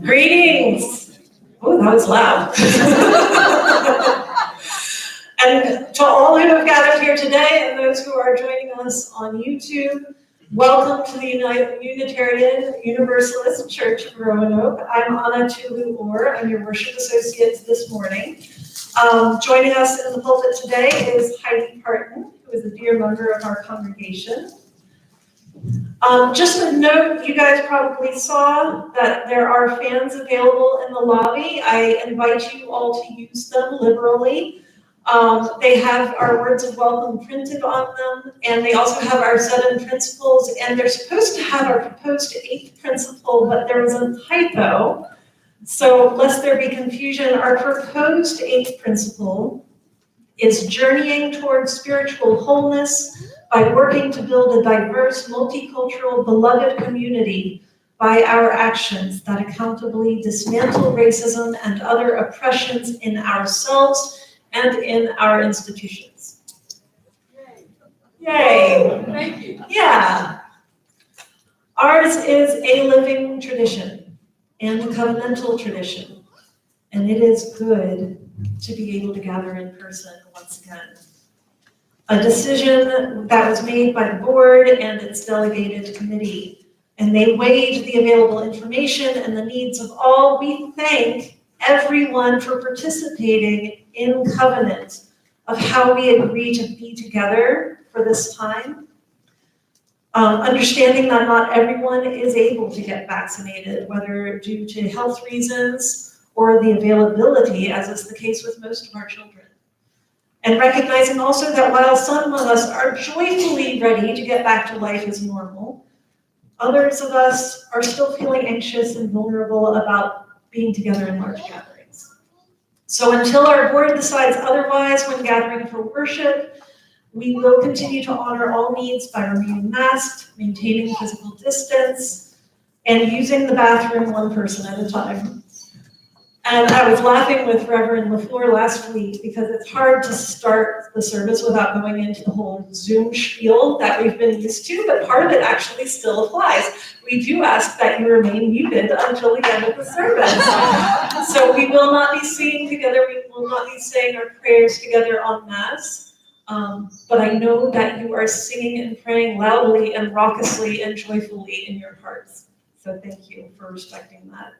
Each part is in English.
Greetings. Oh, that was loud. And to all who have gathered here today and those who are joining us on YouTube, welcome to the Unitarian Universalist Church of Roanoke. I'm Anna Tulu-Orr. I'm your worship associate this morning. Joining us in the pulpit today is Heidi Parton, who is a dear member of our congregation. Just a note, you guys probably saw that there are fans available in the lobby. I invite you all to use them liberally. They have our words of welcome printed on them, and they also have our 7 principles, and they're supposed to have our proposed 8th principle, but there was a typo. So lest there be confusion, our proposed 8th principle is journeying towards spiritual wholeness by working to build a diverse, multicultural, beloved community by our actions that accountably dismantle racism and other oppressions in ourselves and in our institutions. Yay! Thank you. Yeah. Ours is a living tradition and a covenantal tradition, and it is good to be able to gather in person once again. A decision that was made by the board and its delegated committee, and they weighed the available information and the needs of all. We thank everyone for participating in covenant of how we agree to be together for this time. Understanding that not everyone is able to get vaccinated, whether due to health reasons or the availability, as is the case with most of our children. And recognizing also that while some of us are joyfully ready to get back to life as normal, others of us are still feeling anxious and vulnerable about being together in large gatherings. So until our board decides otherwise when gathering for worship, we will continue to honor all needs by remaining masked, maintaining physical distance, and using the bathroom one person at a time. And I was laughing with Reverend LaFleur last week because it's hard to start the service without going into the whole Zoom spiel that we've been used to, but part of it actually still applies. We do ask that you remain muted until the end of the service. So we will not be singing together, we will not be saying our prayers together en masse, but I know that you are singing and praying loudly and raucously and joyfully in your hearts. So thank you for respecting that.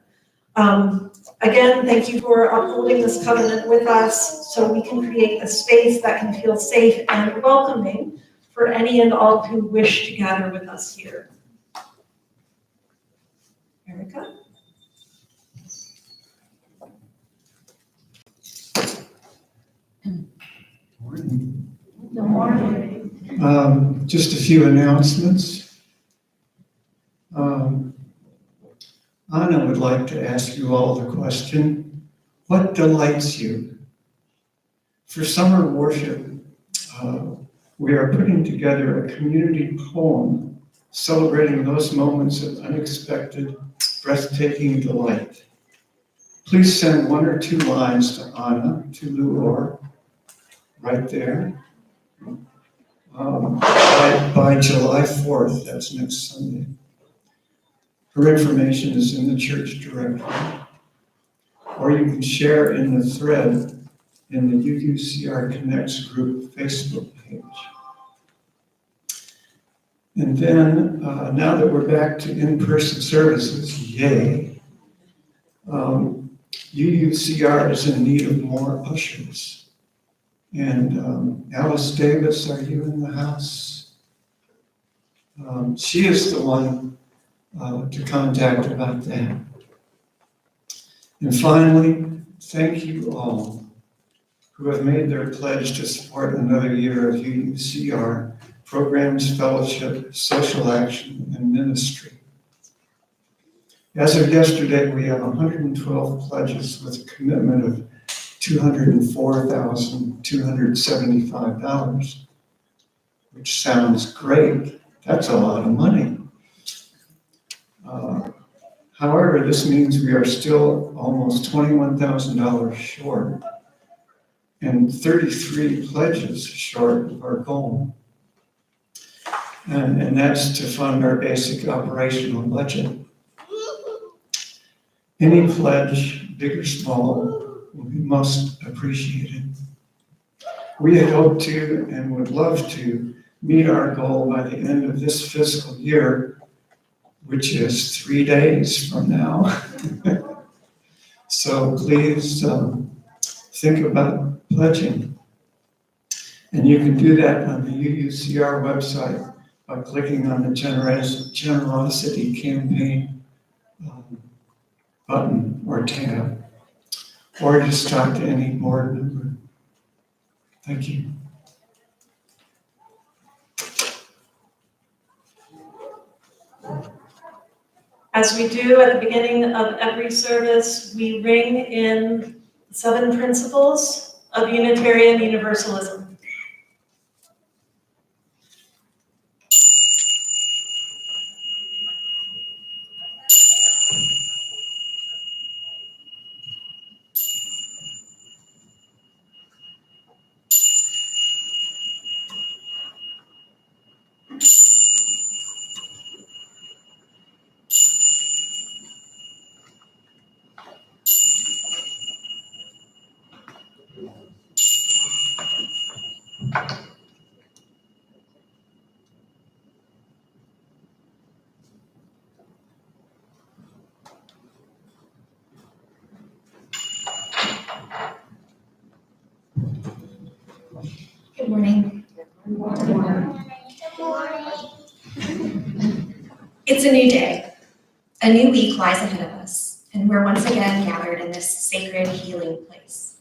Again, thank you for upholding this covenant with us so we can create a space that can feel safe and welcoming for any and all who wish to gather with us here. Erica? Morning. Good morning. Just a few announcements. Anna would like to ask you all the question, what delights you? For summer worship, we are putting together a community poem celebrating those moments of unexpected, breathtaking delight. Please send 1 or 2 lines to Anna Tulu-Orr, right there, by July 4th, that's next Sunday. Her information is in the church directory, or you can share in the thread in the UUCR Connects group Facebook page. And then, now that we're back to in-person services, yay, UUCR is in need of more ushers. And Alice Davis, are you in the house? She is the one to contact about that. And finally, thank you all who have made their pledge to support another year of UUCR programs, fellowship, social action, and ministry. As of yesterday, we have 112 pledges with a commitment of $204,275, which sounds great. That's a lot of money. However, this means we are still almost $21,000 short and 33 pledges short of our goal. And that's to fund our basic operational budget. Any pledge, big or small, will be most appreciated. We had hoped to and would love to meet our goal by the end of this fiscal year, which is 3 days from now. So please think about pledging. And you can do that on the UUCR website by clicking on the Generosity Campaign button or tab, or just talk to any board member. Thank you. As we do at the beginning of every service, we ring in 7 principles of Unitarian Universalism. Good morning. It's a new day. A new week lies ahead of us, and we're once again gathered in this sacred healing place.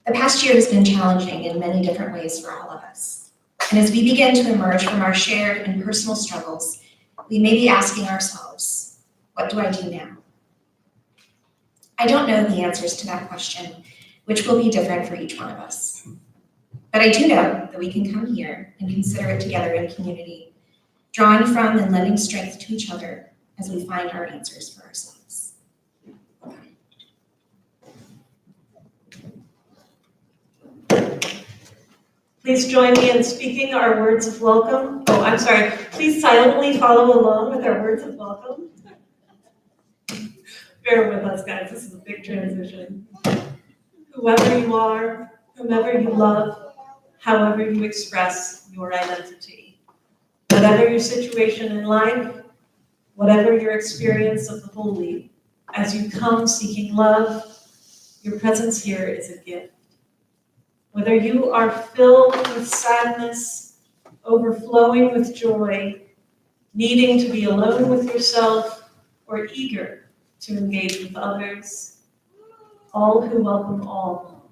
The past year has been challenging in many different ways for all of us. And as we begin to emerge from our shared and personal struggles, we may be asking ourselves, what do I do now? I don't know the answers to that question, which will be different for each one of us. But I do know that we can come here and consider it together in community, drawing from and lending strength to each other as we find our answers for ourselves. Please join me in speaking our words of welcome. Oh, I'm sorry. Please silently follow along with our words of welcome. Bear with us, guys. This is a big transition. Whoever you are, whomever you love, however you express your identity. Whatever your situation in life, whatever your experience of the holy, as you come seeking love, your presence here is a gift. Whether you are filled with sadness, overflowing with joy, needing to be alone with yourself, or eager to engage with others, all who welcome all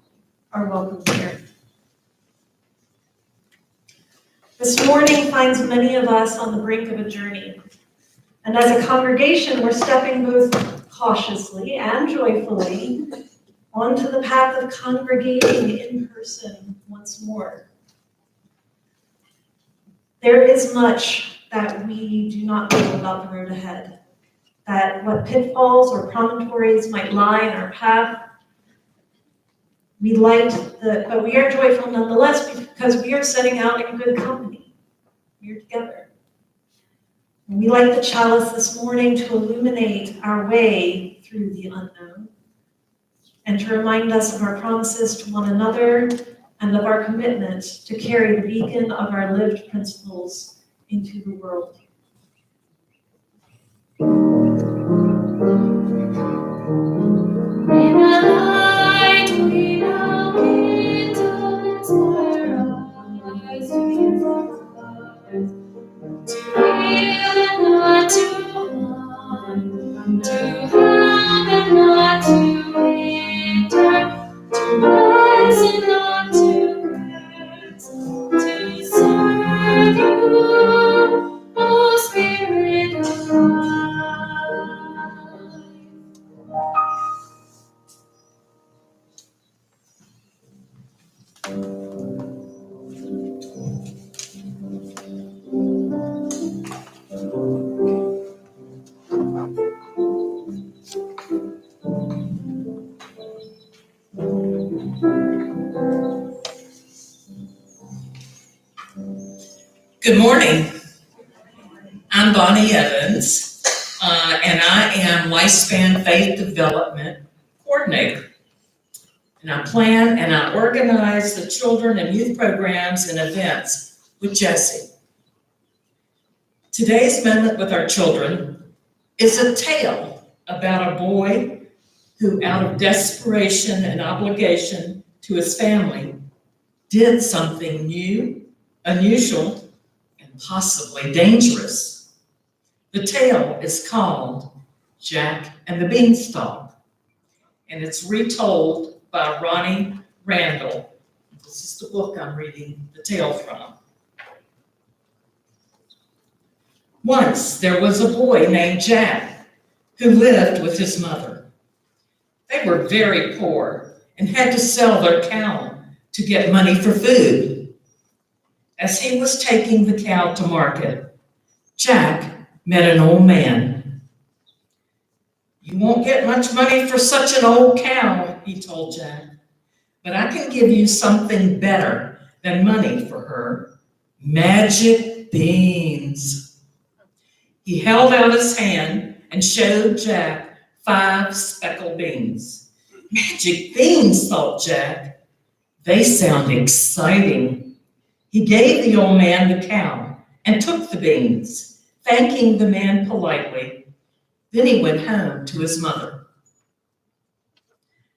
are welcome here. This morning finds many of us on the brink of a journey. And as a congregation, we're stepping both cautiously and joyfully onto the path of congregating in person once more. There is much that we do not know about the road ahead, that what pitfalls or promontories might lie in our path. But we are joyful nonetheless because we are setting out in good company. We're together. And we light the chalice this morning to illuminate our way through the unknown and to remind us of our promises to one another and of our commitment to carry the beacon of our lived principles into the world. In the light we now kindle, inspire our eyes to universe, to heal and not to harm, to help and not to hinder, to rise and not to curse, to serve you, O Spirit of life. Good morning. I'm Bonnie Evans, and I am Lifespan Faith Development Coordinator. And I plan and I organize the children and youth programs and events with Jesse. Today's moment with our children is a tale about a boy who, out of desperation and obligation to his family, did something new, unusual, and possibly dangerous. The tale is called Jack and the Beanstalk, and it's retold by Ronnie Randall. This is the book I'm reading the tale from. Once there was a boy named Jack who lived with his mother. They were very poor and had to sell their cow to get money for food. As he was taking the cow to market, Jack met an old man. "You won't get much money for such an old cow," he told Jack, "but I can give you something better than money for her: magic beans." He held out his hand and showed Jack 5 speckled beans. "Magic beans," thought Jack. "They sound exciting." He gave the old man the cow and took the beans, thanking the man politely. Then he went home to his mother.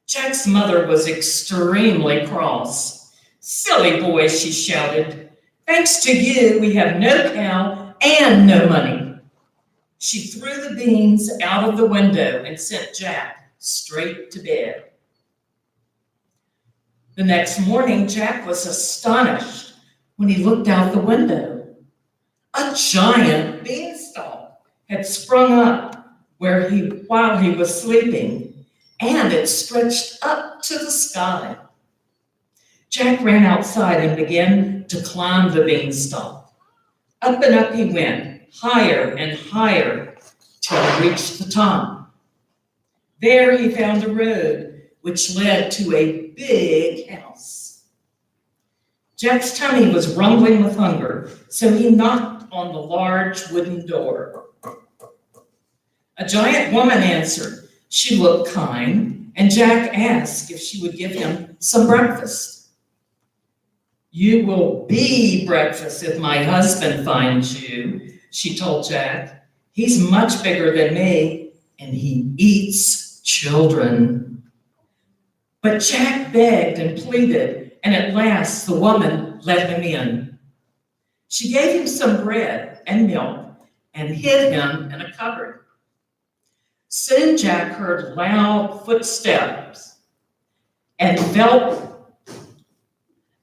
Jack's mother was extremely cross. "Silly boy," she shouted. "Thanks to you, we have no cow and no money." She threw the beans out of the window and sent Jack straight to bed. The next morning, Jack was astonished when he looked out the window. A giant beanstalk had sprung up while he was sleeping, and it stretched up to the sky. Jack ran outside and began to climb the beanstalk. Up and up he went, higher and higher, till he reached the top. There he found a road which led to a big house. Jack's tummy was rumbling with hunger, so he knocked on the large wooden door. A giant woman answered. She looked kind, and Jack asked if she would give him some breakfast. "You will be breakfast if my husband finds you," she told Jack. "He's much bigger than me, and he eats children." But Jack begged and pleaded, and at last the woman let him in. She gave him some bread and milk and hid him in a cupboard. Soon Jack heard loud footsteps and felt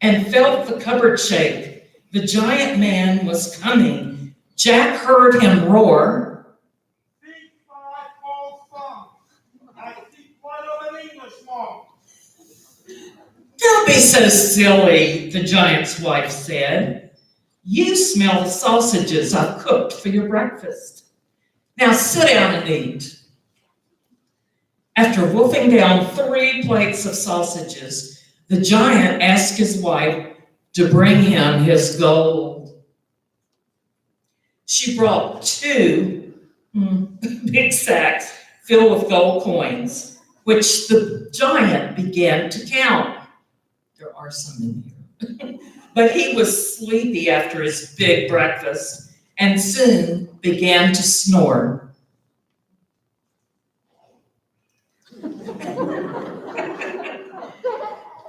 the cupboard shake. The giant man was coming. Jack heard him roar, "Speak my false song. I speak quite of an English monk." "Don't be so silly," the giant's wife said. "You smell the sausages I've cooked for your breakfast. Now sit down and eat." After wolfing down 3 plates of sausages, the giant asked his wife to bring him his gold. She brought 2 big sacks filled with gold coins, which the giant began to count. There are some in here. But he was sleepy after his big breakfast and soon began to snore.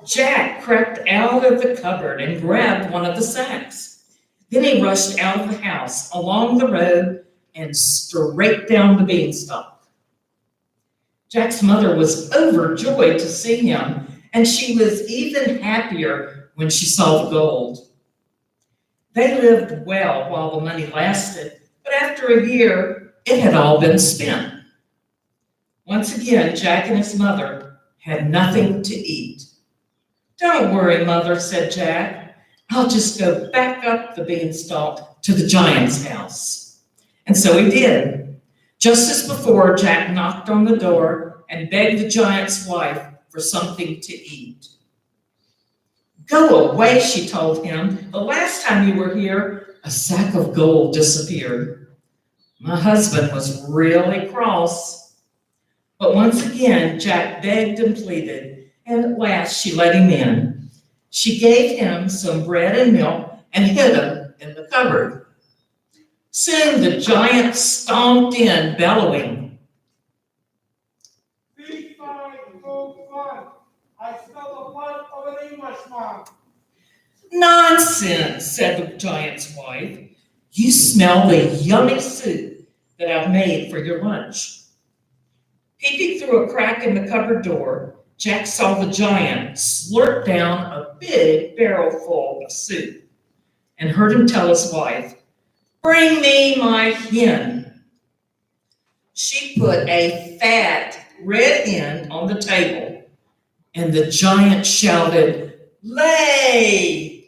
Jack crept out of the cupboard and grabbed one of the sacks. Then he rushed out of the house, along the road, and straight down the beanstalk. Jack's mother was overjoyed to see him, and she was even happier when she saw the gold. They lived well while the money lasted, but after a year, it had all been spent. Once again, Jack and his mother had nothing to eat. "Don't worry, Mother," said Jack. "I'll just go back up the beanstalk to the giant's house." And so he did. Just as before, Jack knocked on the door and begged the giant's wife for something to eat. "Go away," she told him. "The last time you were here, a sack of gold disappeared. My husband was really cross. But once again, Jack begged and pleaded, and at last she let him in. She gave him some bread and milk and hid him in the cupboard. Soon the giant stomped in, bellowing, Big five, gold fun. I smell the blood of an Englishman. "Nonsense," said the giant's wife. "You smell the yummy soup that I've made for your lunch." Peeping through a crack in the cupboard door, Jack saw the giant slurp down a big barrel full of soup and heard him tell his wife, "Bring me my hen." She put a fat red hen on the table, and the giant shouted, "Lay!"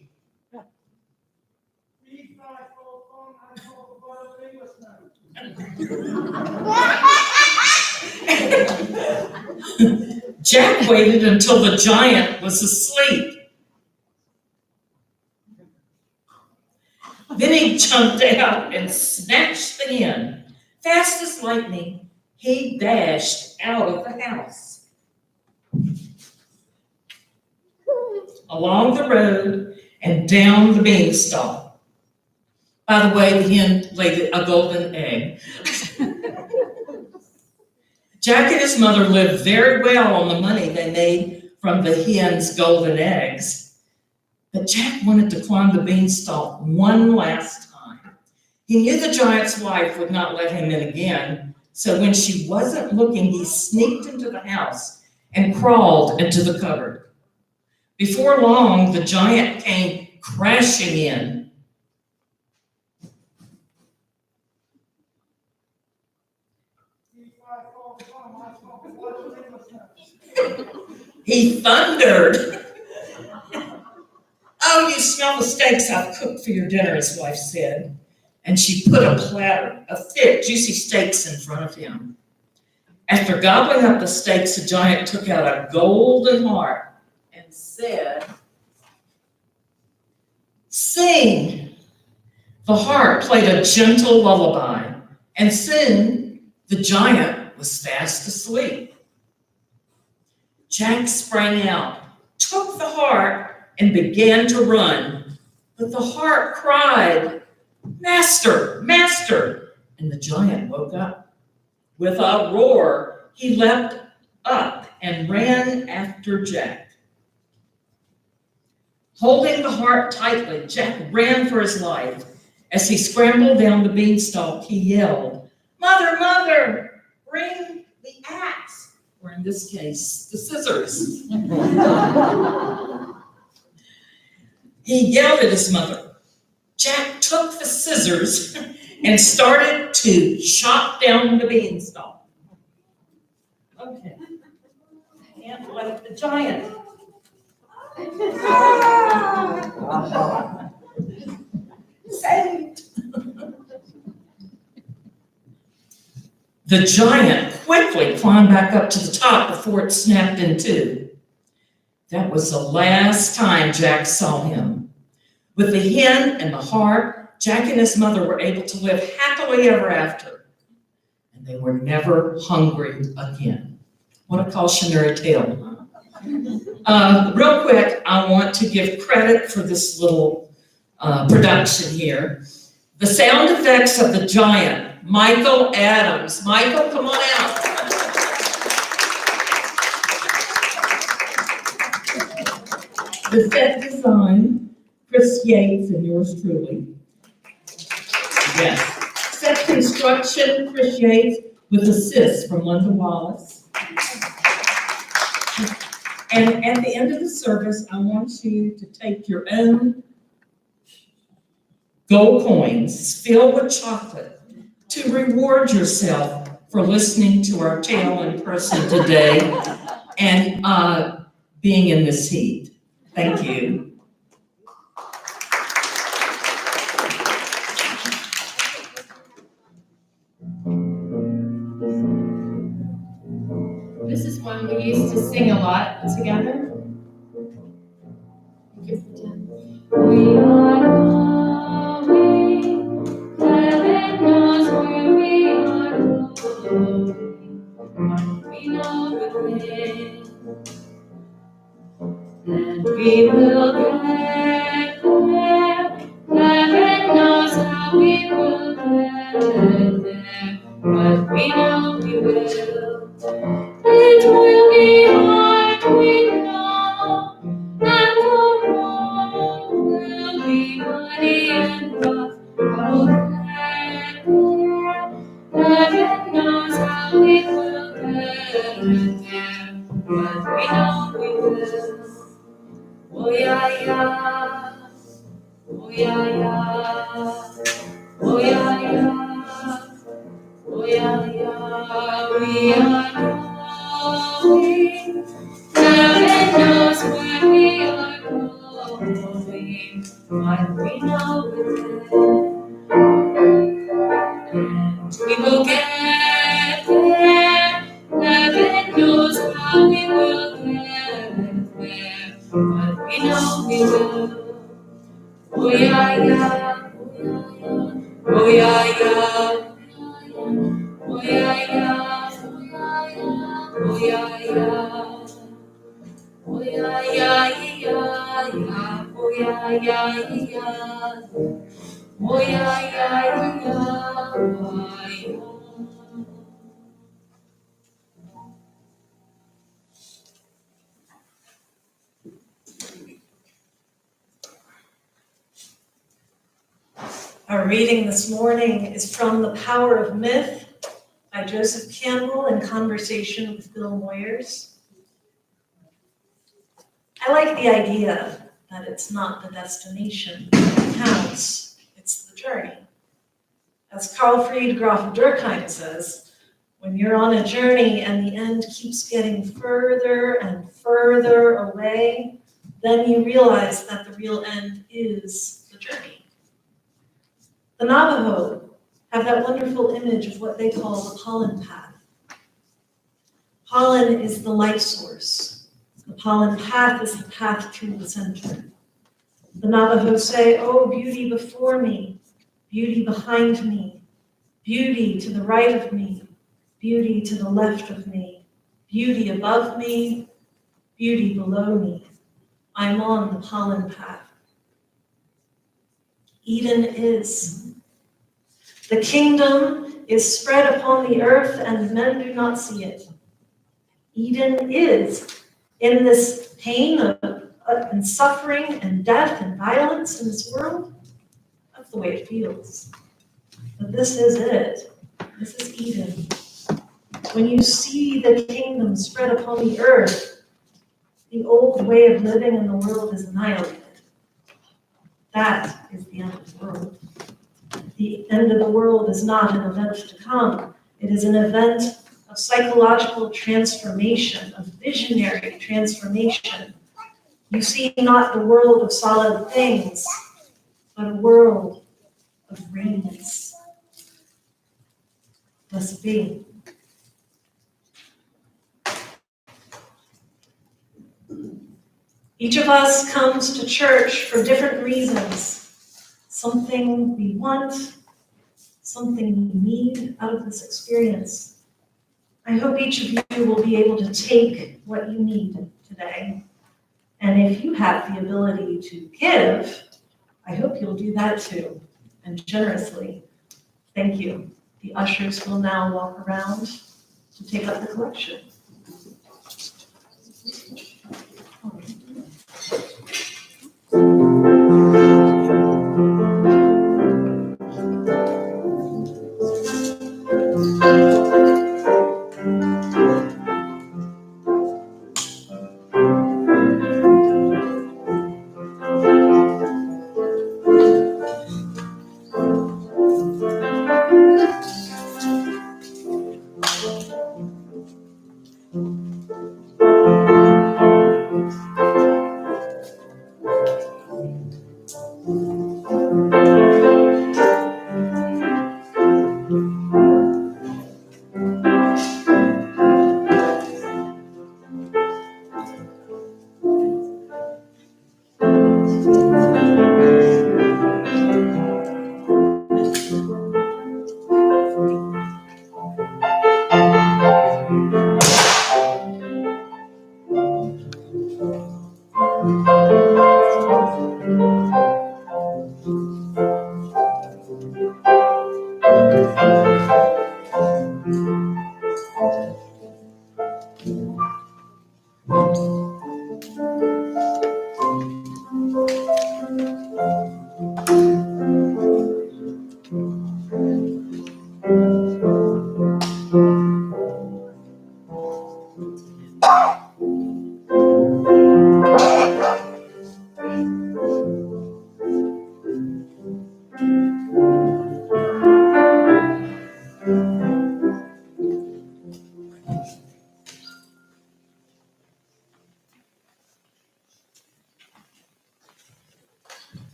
Big five, gold fun. I smell the blood of an Englishman. Jack waited until the giant was asleep. Then he jumped out and snatched the hen. Fast as lightning, he dashed out of the house, along the road and down the beanstalk. By the way, the hen laid a golden egg. Jack and his mother lived very well on the money they made from the hen's golden eggs. But Jack wanted to climb the beanstalk one last time. He knew the giant's wife would not let him in again, so when she wasn't looking, he sneaked into the house and crawled into the cupboard. Before long, the giant came crashing in. Big five, gold fun. I smell the blood of an Englishman. He thundered. "Oh, you smell the steaks I've cooked for your dinner," his wife said. And she put a platter of thick, juicy steaks in front of him. After gobbling up the steaks, the giant took out a golden harp and said, "Sing." The harp played a gentle lullaby, and soon the giant was fast asleep. Jack sprang out, took the harp, and began to run. But the harp cried, "Master, master!" And the giant woke up. With a roar, he leapt up and ran after Jack. Holding the harp tightly, Jack ran for his life. As he scrambled down the beanstalk, he yelled, "Mother, mother, bring the axe," or in this case, the scissors. He yelled at his mother. Jack took the scissors and started to chop down the beanstalk. Okay. And like the giant. Saved. The giant quickly climbed back up to the top before it snapped in two. That was the last time Jack saw him. With the hen and the harp, Jack and his mother were able to live happily ever after. And they were never hungry again. What a cautionary tale. Real quick, I want to give credit for this little production here. The sound effects of the giant, Michael Adams. Michael, come on out. The set design, Chris Yates and yours truly. Yes. Set construction, Chris Yates, with assists from Linda Wallace. And at the end of the service, I want you to take your own gold coins filled with chocolate to reward yourself for listening to our tale in person today and being in this heat. Thank you. This is one we used to sing a lot together. Thank you for that. We are going yeah, yeah. Oh yeah, yeah. Oh yeah, yeah. We are going. Heaven knows where we are going, but we know and we will get there. Heaven knows how we will get there, but we know we will. Oh yeah, yeah. Oh yeah, yeah. Oh yeah, yeah. Oh yeah, yeah. Oh yeah, yeah, yeah, yeah. Oh yeah, yeah, yeah. Oh yeah, yeah, yeah. Our reading this morning is from The Power of Myth by Joseph Campbell in conversation with Bill Moyers. I like the idea that it's not the destination that counts, it's the journey. As Carl Fried Graf Durkheim says, when you're on a journey and the end keeps getting further and further away, then you realize that the real end is the journey. The Navajo have that wonderful image of what they call the pollen path. Pollen is the light source. The pollen path is the path to the center. The Navajo say, oh, beauty before me, beauty behind me, beauty to the right of me, beauty to the left of me, beauty above me, beauty below me. I'm on the pollen path. Eden is. The kingdom is spread upon the earth and men do not see it. Eden is in this pain and suffering and death and violence in this world. That's the way it feels. But this is it. This is Eden. When you see the kingdom spread upon the earth, the old way of living in the world is annihilated. That is the end of the world. The end of the world is not an event to come. It is an event of psychological transformation, of visionary transformation. You see not the world of solid things, but a world of radiance. Blessed be. Each of us comes to church for different reasons. Something we want, something we need out of this experience. I hope each of you will be able to take what you need today. And if you have the ability to give, I hope you'll do that too, and generously. Thank you. The ushers will now walk around to take up the collection.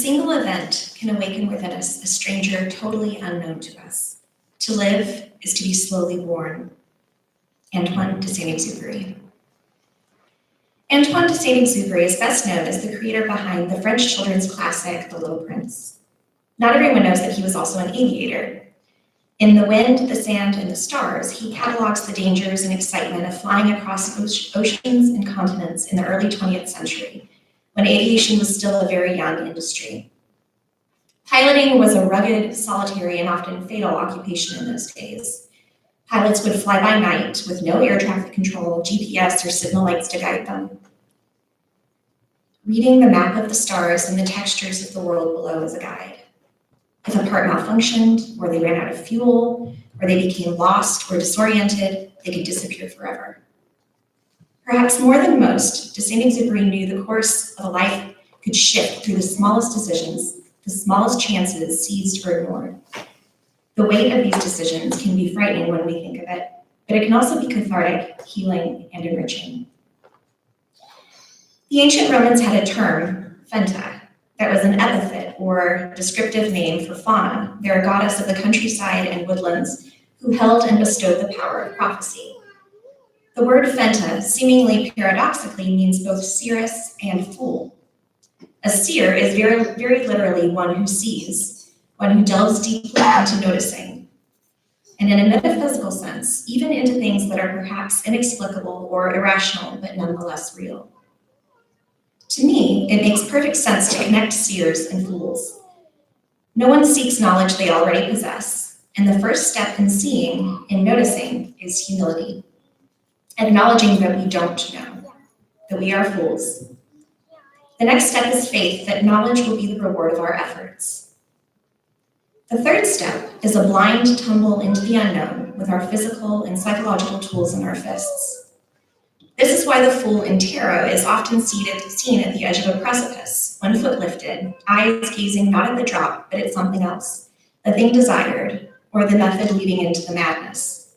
single event can awaken within us a stranger totally unknown to us. To live is to be slowly born. Antoine de Saint-Exupéry. Antoine de Saint-Exupéry is best known as the creator behind the French children's classic, The Little Prince. Not everyone knows that he was also an aviator. In The Wind, the Sand, and the Stars, he catalogs the dangers and excitement of flying across oceans and continents in the early 20th century, when aviation was still a very young industry. Piloting was a rugged, solitary, and often fatal occupation in those days. Pilots would fly by night with no air traffic control, GPS, or signal lights to guide them. Reading the map of the stars and the textures of the world below as a guide. If a part malfunctioned, or they ran out of fuel, or they became lost or disoriented, they could disappear forever. Perhaps more than most, de Saint-Exupéry knew the course of a life could shift through the smallest decisions, the smallest chances seized or ignored. The weight of these decisions can be frightening when we think of it, but it can also be cathartic, healing, and enriching. The ancient Romans had a term, fenta, that was an epithet or descriptive name for Fauna, their goddess of the countryside and woodlands, who held and bestowed the power of prophecy. The word fenta, seemingly paradoxically, means both seeress and fool. A seer is very literally one who sees, one who delves deeply into noticing, and in a metaphysical sense, even into things that are perhaps inexplicable or irrational, but nonetheless real. To me, it makes perfect sense to connect seers and fools. No one seeks knowledge they already possess, and the first step in seeing, in noticing, is humility. Acknowledging that we don't know, that we are fools. The next step is faith that knowledge will be the reward of our efforts. The third step is a blind tumble into the unknown with our physical and psychological tools in our fists. This is why the fool in tarot is often seen at the edge of a precipice, one foot lifted, eyes gazing not at the drop, but at something else, the thing desired, or the method leading into the madness.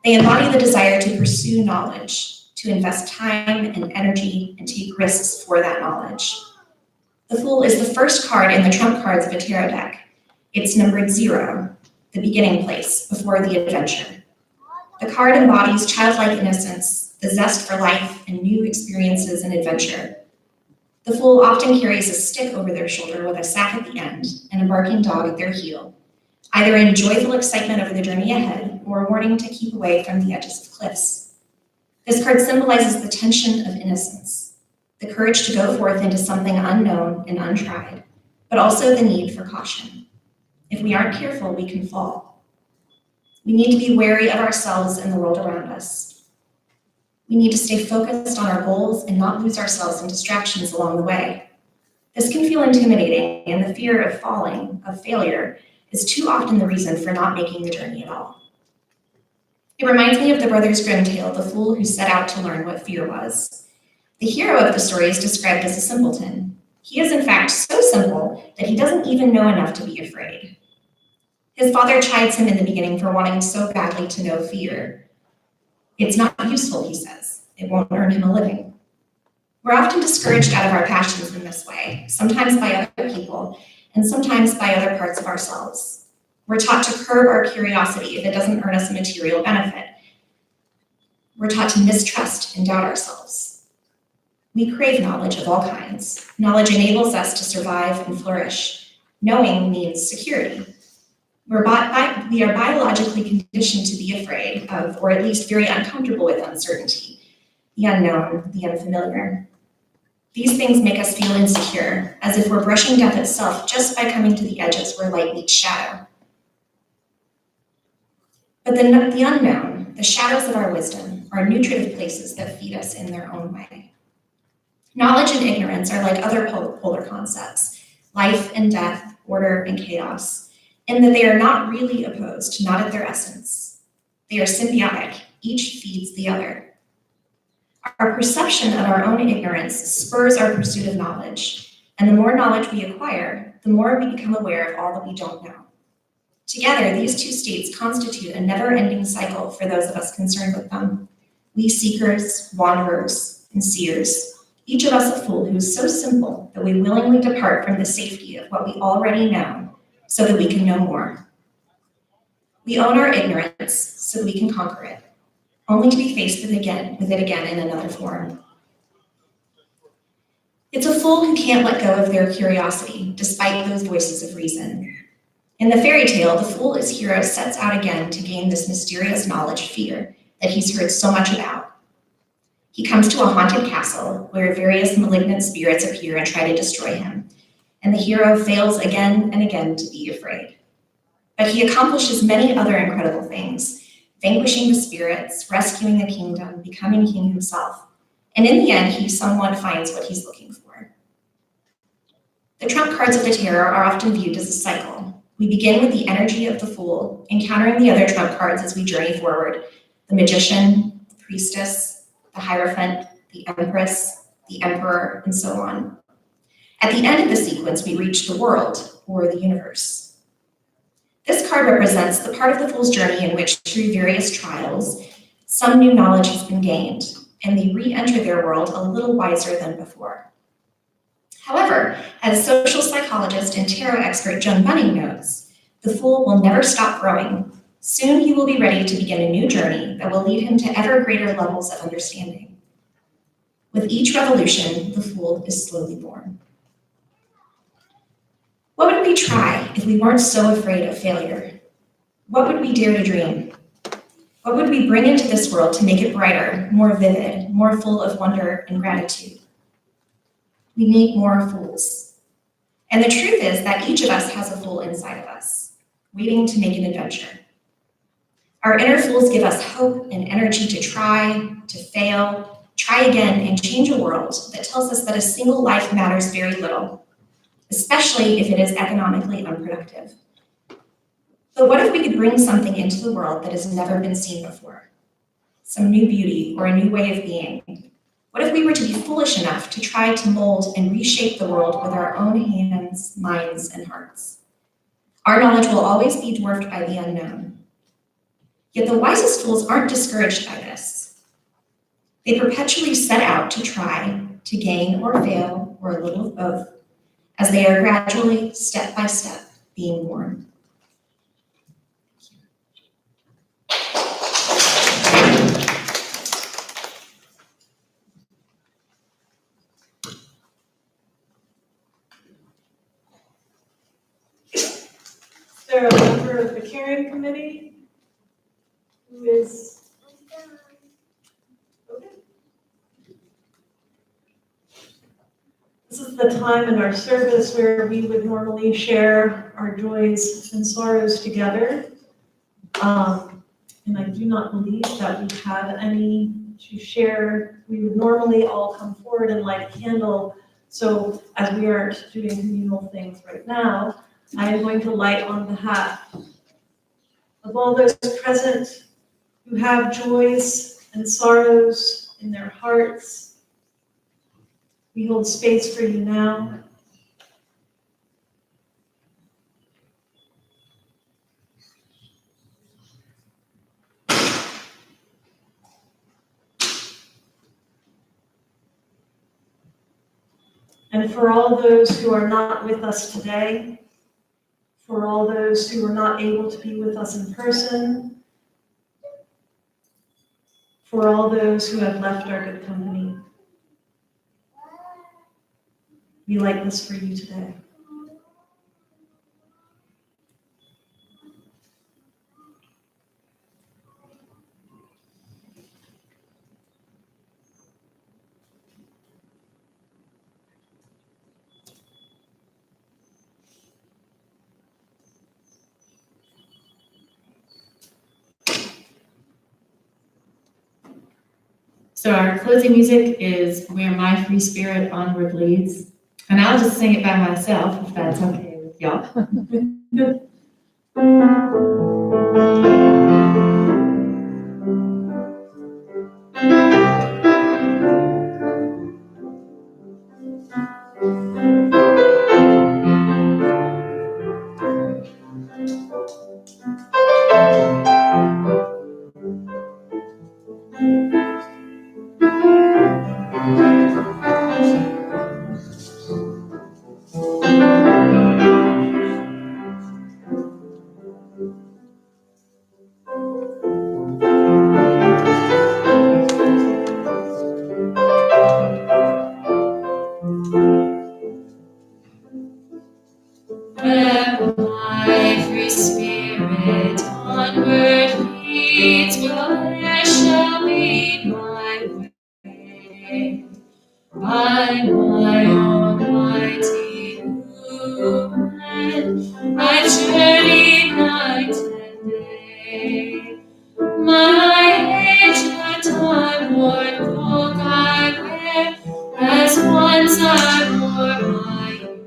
They embody the desire to pursue knowledge, to invest time and energy and take risks for that knowledge. The Fool is the first card in the trump cards of a tarot deck. It's numbered 0, the beginning place, before the adventure. The card embodies childlike innocence, the zest for life and new experiences and adventure. The Fool often carries a stick over their shoulder with a sack at the end and a barking dog at their heel, either in joyful excitement over the journey ahead or a warning to keep away from the edges of cliffs. This card symbolizes the tension of innocence, the courage to go forth into something unknown and untried, but also the need for caution. If we aren't careful, we can fall. We need to be wary of ourselves and the world around us. We need to stay focused on our goals and not lose ourselves in distractions along the way. This can feel intimidating, and the fear of falling, of failure, is too often the reason for not making the journey at all. It reminds me of the Brothers Grimm tale, The Fool Who Set Out to Learn What Fear Was. The hero of the story is described as a simpleton. He is in fact so simple that he doesn't even know enough to be afraid. His father chides him in the beginning for wanting so badly to know fear. It's not useful, he says. It won't earn him a living. We're often discouraged out of our passions in this way, sometimes by other people, and sometimes by other parts of ourselves. We're taught to curb our curiosity if it doesn't earn us a material benefit. We're taught to mistrust and doubt ourselves. We crave knowledge of all kinds. Knowledge enables us to survive and flourish. Knowing means security. We are biologically conditioned to be afraid of, or at least very uncomfortable with uncertainty, the unknown, the unfamiliar. These things make us feel insecure, as if we're brushing death itself just by coming to the edges where light meets shadow. But the unknown, the shadows of our wisdom, are nutritive places that feed us in their own way. Knowledge and ignorance are like other polar concepts, life and death, order and chaos, in that they are not really opposed, not at their essence. They are symbiotic, each feeds the other. Our perception of our own ignorance spurs our pursuit of knowledge, and the more knowledge we acquire, the more we become aware of all that we don't know. Together, these two states constitute a never-ending cycle for those of us concerned with them. We seekers, wanderers, and seers, each of us a fool who is so simple that we willingly depart from the safety of what we already know so that we can know more. We own our ignorance so that we can conquer it, only to be faced with it again in another form. It's a fool who can't let go of their curiosity despite those voices of reason. In the fairy tale, the fool as hero sets out again to gain this mysterious knowledge fear that he's heard so much about. He comes to a haunted castle where various malignant spirits appear and try to destroy him, and the hero fails again and again to be afraid. But he accomplishes many other incredible things, vanquishing the spirits, rescuing the kingdom, becoming king himself, and in the end, he somewhat finds what he's looking for. The trump cards of the tarot are often viewed as a cycle. We begin with the energy of the fool, encountering the other trump cards as we journey forward: the magician, the priestess, the hierophant, the empress, the emperor, and so on. At the end of the sequence, we reach the world, or the universe. This card represents the part of the fool's journey in which, through various trials, some new knowledge has been gained, and they re-enter their world a little wiser than before. However, as social psychologist and tarot expert Joan Bunning notes, the fool will never stop growing. Soon he will be ready to begin a new journey that will lead him to ever greater levels of understanding. With each revolution, the fool is slowly born. What would we try if we weren't so afraid of failure? What would we dare to dream? What would we bring into this world to make it brighter, more vivid, more full of wonder and gratitude? We need more fools. And the truth is that each of us has a fool inside of us, waiting to make an adventure. Our inner fools give us hope and energy to try, to fail, try again, and change a world that tells us that a single life matters very little, especially if it is economically unproductive. But what if we could bring something into the world that has never been seen before? Some new beauty or a new way of being? What if we were to be foolish enough to try to mold and reshape the world with our own hands, minds, and hearts? Our knowledge will always be dwarfed by the unknown. Yet the wisest fools aren't discouraged by this. They perpetually set out to try, to gain or fail, or a little of both, as they are gradually, step by step, being born. Is there a member of the caring committee who is? Okay. This is the time in our service where we would normally share our joys and sorrows together. And I do not believe that we have any to share. We would normally all come forward and light a candle. So as we are doing communal things right now, I am going to light on behalf of all those present who have joys and sorrows in their hearts. We hold space for you now. And for all those who are not with us today, for all those who were not able to be with us in person, for all those who have left our good company, we light this for you today. So our closing music is Where My Free Spirit Onward Leads. And I'll just sing it by myself, if that's okay with y'all. onward leads, well, there shall be my way. By my almighty movement, I journey night and day. My age and time-worn cloak I wear, as once I wore my youth.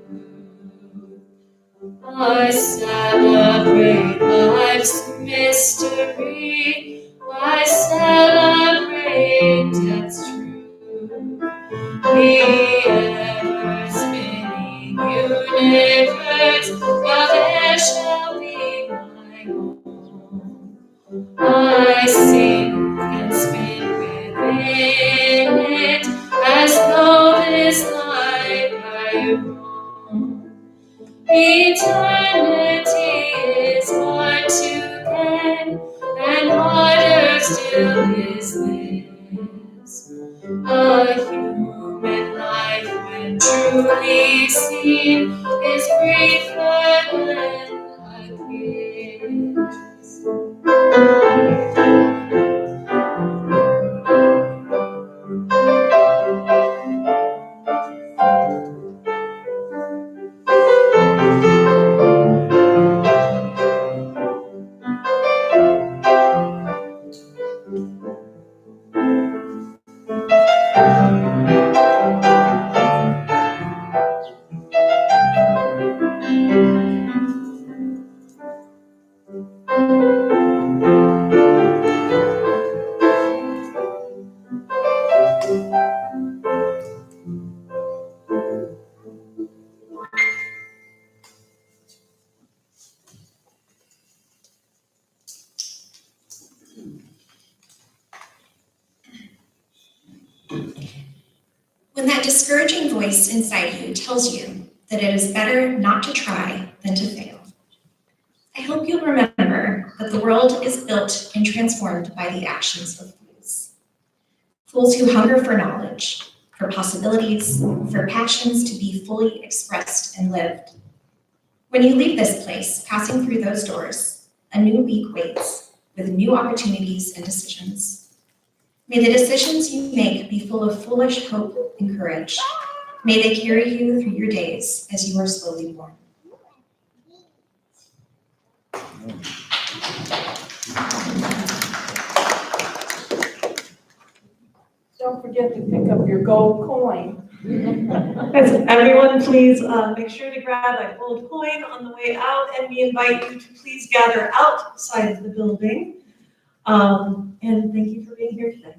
I celebrate life's mystery, I celebrate death's truth. The ever-spinning universe, well, there shall be my home. I sing and spin within it, as though this life I roam. Eternity is hard to get, and harder still is this. A human life, when truly seen, is briefer than a kiss. When that discouraging voice inside you tells you that it is better not to try than to fail, I hope you'll remember that the world is built and transformed by the actions of fools. Fools who hunger for knowledge, for possibilities, for passions to be fully expressed and lived. When you leave this place, passing through those doors, a new week waits with new opportunities and decisions. May the decisions you make be full of foolish hope and courage. May they carry you through your days as you are slowly born. Don't forget to pick up your gold coin. As everyone, please make sure to grab a gold coin on the way out, and we invite you to please gather outside of the building. And thank you for being here today.